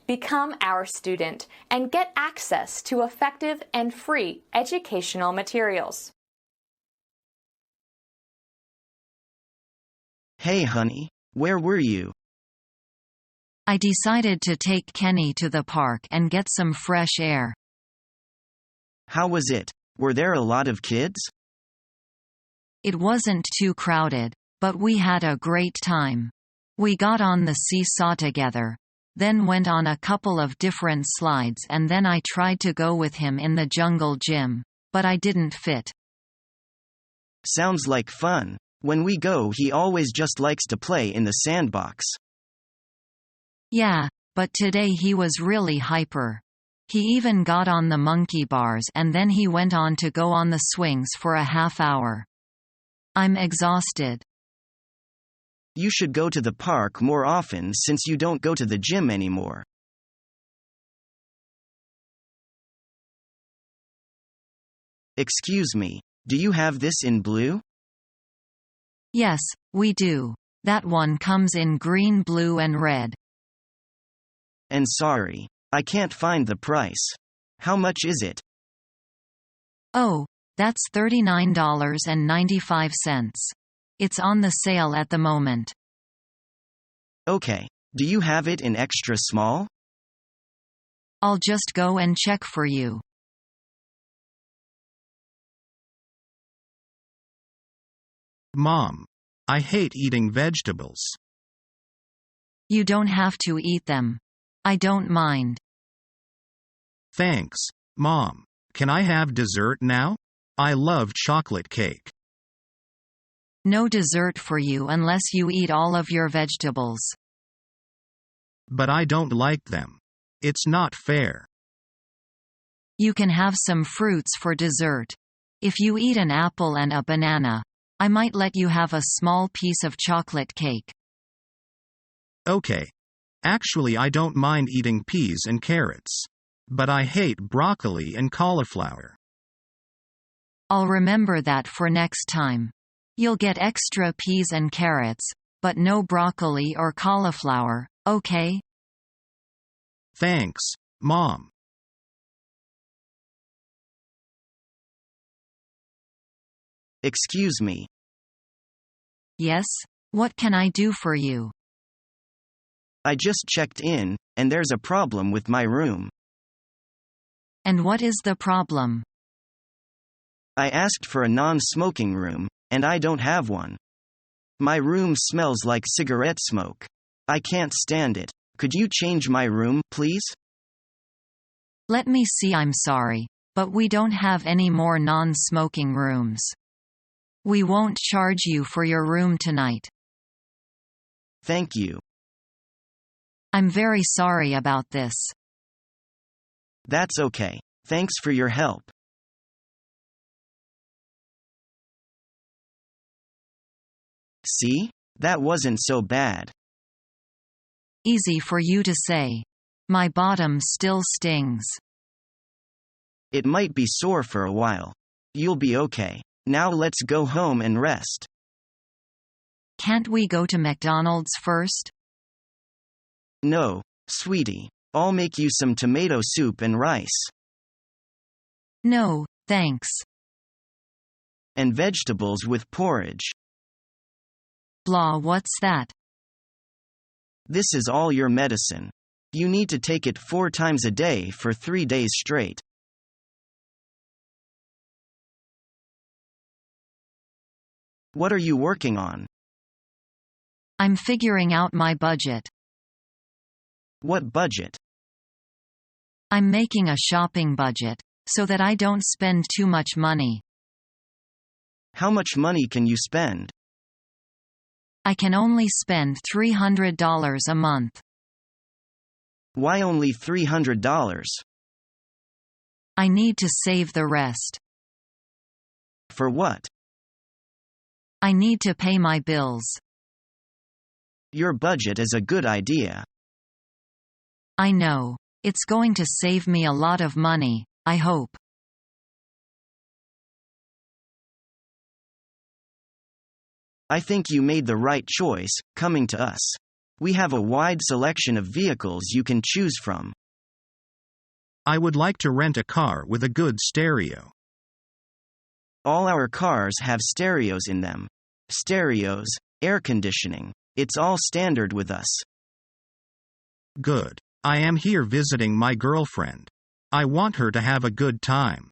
become our student and get access to effective and free educational materials. Hey honey, where were you? I decided to take Kenny to the park and get some fresh air. How was it? Were there a lot of kids? It wasn't too crowded, but we had a great time. We got on the seesaw together, then went on a couple of different slides, and then I tried to go with him in the jungle gym, but I didn't fit. Sounds like fun. When we go, he always just likes to play in the sandbox. Yeah, but today he was really hyper. He even got on the monkey bars and then he went on to go on the swings for a half hour. I'm exhausted. You should go to the park more often since you don't go to the gym anymore. Excuse me, do you have this in blue? Yes, we do. That one comes in green, blue and red. And sorry, I can't find the price. How much is it? Oh, that's $39.95. It's on the sale at the moment. Okay, do you have it in extra small? I'll just go and check for you. Mom, I hate eating vegetables. You don't have to eat them. I don't mind. Thanks, Mom. Can I have dessert now? I love chocolate cake. No dessert for you unless you eat all of your vegetables. But I don't like them. It's not fair. You can have some fruits for dessert. If you eat an apple and a banana, I might let you have a small piece of chocolate cake. Okay. Actually, I don't mind eating peas and carrots. But I hate broccoli and cauliflower. I'll remember that for next time. You'll get extra peas and carrots, but no broccoli or cauliflower, okay? Thanks, Mom. Excuse me. Yes? What can I do for you? I just checked in, and there's a problem with my room. And what is the problem? I asked for a non-smoking room, and I don't have one. My room smells like cigarette smoke. I can't stand it. Could you change my room, please? Let me see. I'm sorry, but we don't have any more non-smoking rooms. We won't charge you for your room tonight. Thank you. I'm very sorry about this. That's okay. Thanks for your help. See? That wasn't so bad. Easy for you to say. My bottom still stings. It might be sore for a while. You'll be okay. Now let's go home and rest. Can't we go to McDonald's first? No, sweetie. I'll make you some tomato soup and rice. No, thanks. And vegetables with porridge. Blah, what's that? This is all your medicine. You need to take it 4 times a day for 3 days straight. What are you working on? I'm figuring out my budget. What budget? I'm making a shopping budget, so that I don't spend too much money. How much money can you spend? I can only spend $300 a month. Why only $300? I need to save the rest. For what? I need to pay my bills. Your budget is a good idea. I know. It's going to save me a lot of money, I hope. I think you made the right choice, coming to us. We have a wide selection of vehicles you can choose from. I would like to rent a car with a good stereo. All our cars have stereos in them. Stereos, air conditioning. It's all standard with us. Good. I am here visiting my girlfriend. I want her to have a good time.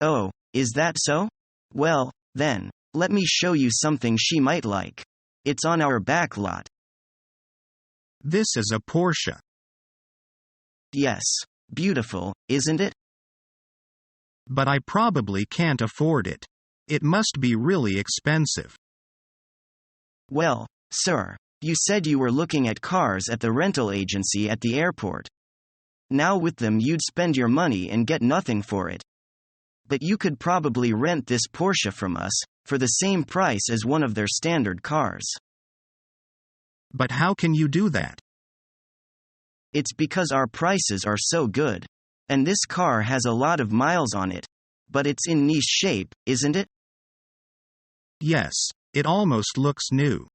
Oh, is that so? Well, then, let me show you something she might like. It's on our back lot. This is a Porsche. Yes. Beautiful, isn't it? But I probably can't afford it. It must be really expensive. Well, sir, you said you were looking at cars at the rental agency at the airport. Now with them you'd spend your money and get nothing for it. But you could probably rent this Porsche from us, for the same price as one of their standard cars. But how can you do that? It's because our prices are so good. And this car has a lot of miles on it. But it's in nice shape, isn't it? Yes, it almost looks new.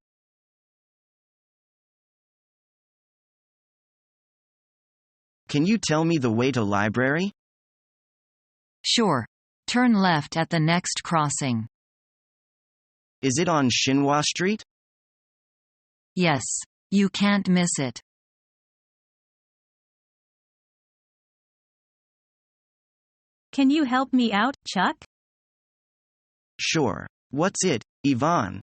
Can you tell me the way to library? Sure. Turn left at the next crossing. Is it on Shinhua Street? Yes. You can't miss it. Can you help me out, Chuck? Sure. What's it, Yvonne?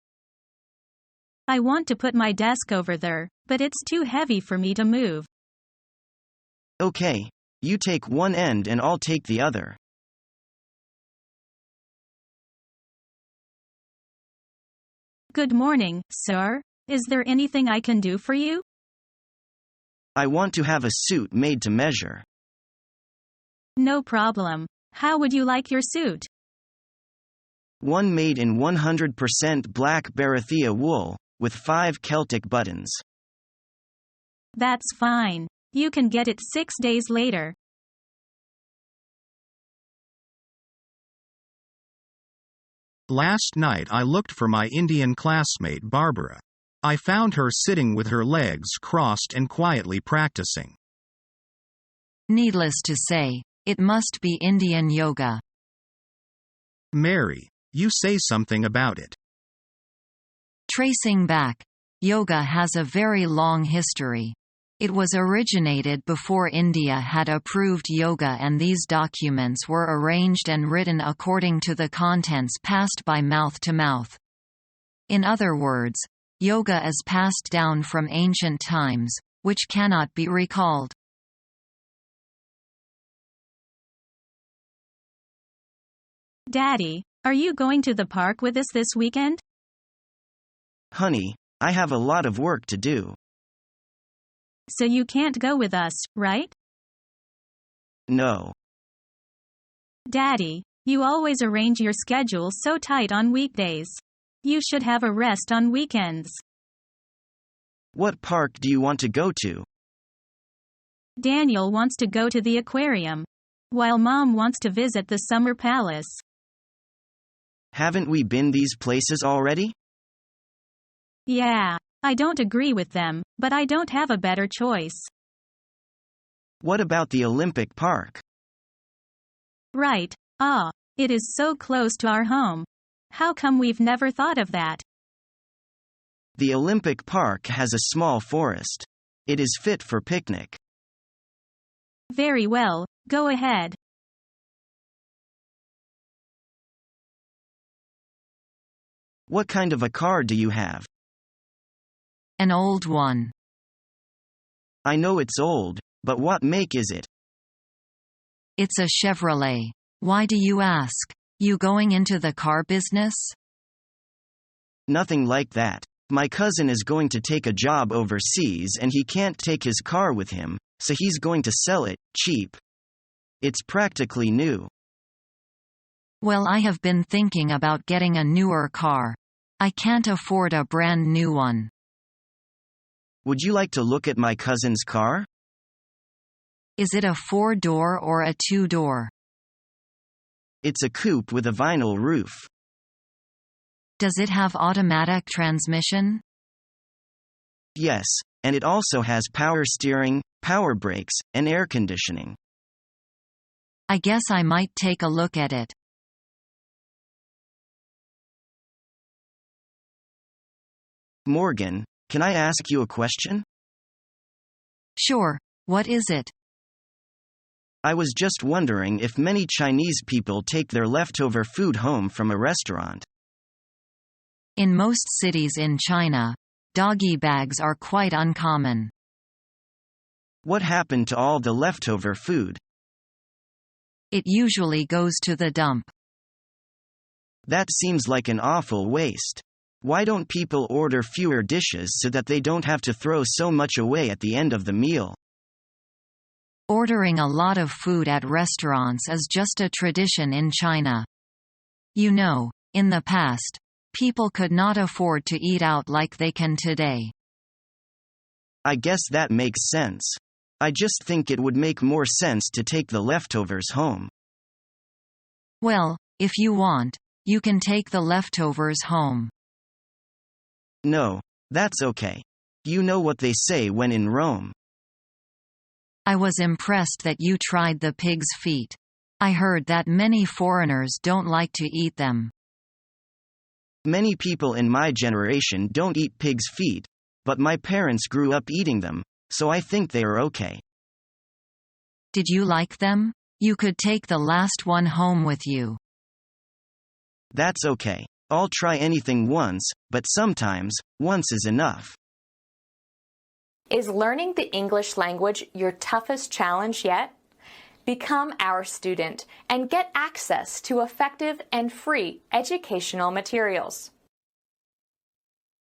I want to put my desk over there, but it's too heavy for me to move. Okay. You take one end and I'll take the other. Good morning, sir. Is there anything I can do for you? I want to have a suit made to measure. No problem. How would you like your suit? One made in 100% black Barathea wool, with 5 Celtic buttons. That's fine. You can get it 6 days later. Last night I looked for my Indian classmate Barbara. I found her sitting with her legs crossed and quietly practicing. Needless to say, it must be Indian yoga. Mary, you say something about it. Tracing back, yoga has a very long history. It was originated before India had approved yoga, and these documents were arranged and written according to the contents passed by mouth to mouth. In other words, yoga is passed down from ancient times, which cannot be recalled. Daddy, are you going to the park with us this weekend? Honey, I have a lot of work to do. So you can't go with us, right? No. Daddy, you always arrange your schedule so tight on weekdays. You should have a rest on weekends. What park do you want to go to? Daniel wants to go to the aquarium, while Mom wants to visit the summer palace. Haven't we been these places already? Yeah, I don't agree with them, but I don't have a better choice. What about the Olympic Park? Right. It is so close to our home. How come we've never thought of that? The Olympic Park has a small forest. It is fit for picnic. Very well, go ahead. What kind of a car do you have? An old one. I know it's old, but what make is it? It's a Chevrolet. Why do you ask? You going into the car business? Nothing like that. My cousin is going to take a job overseas and he can't take his car with him, so he's going to sell it, cheap. It's practically new. Well, I have been thinking about getting a newer car. I can't afford a brand new one. Would you like to look at my cousin's car? Is it a 4-door or a 2-door? It's a coupe with a vinyl roof. Does it have automatic transmission? Yes, and it also has power steering, power brakes, and air conditioning. I guess I might take a look at it. Morgan, can I ask you a question? Sure, what is it? I was just wondering if many Chinese people take their leftover food home from a restaurant. In most cities in China, doggy bags are quite uncommon. What happened to all the leftover food? It usually goes to the dump. That seems like an awful waste. Why don't people order fewer dishes so that they don't have to throw so much away at the end of the meal? Ordering a lot of food at restaurants is just a tradition in China. You know, in the past, people could not afford to eat out like they can today. I guess that makes sense. I just think it would make more sense to take the leftovers home. Well, if you want, you can take the leftovers home. No, that's okay. You know what they say when in Rome. I was impressed that you tried the pig's feet. I heard that many foreigners don't like to eat them. Many people in my generation don't eat pig's feet, but my parents grew up eating them, so I think they are okay. Did you like them? You could take the last one home with you. That's okay. I'll try anything once, but sometimes, once is enough. Is learning the English language your toughest challenge yet? Become our student and get access to effective and free educational materials.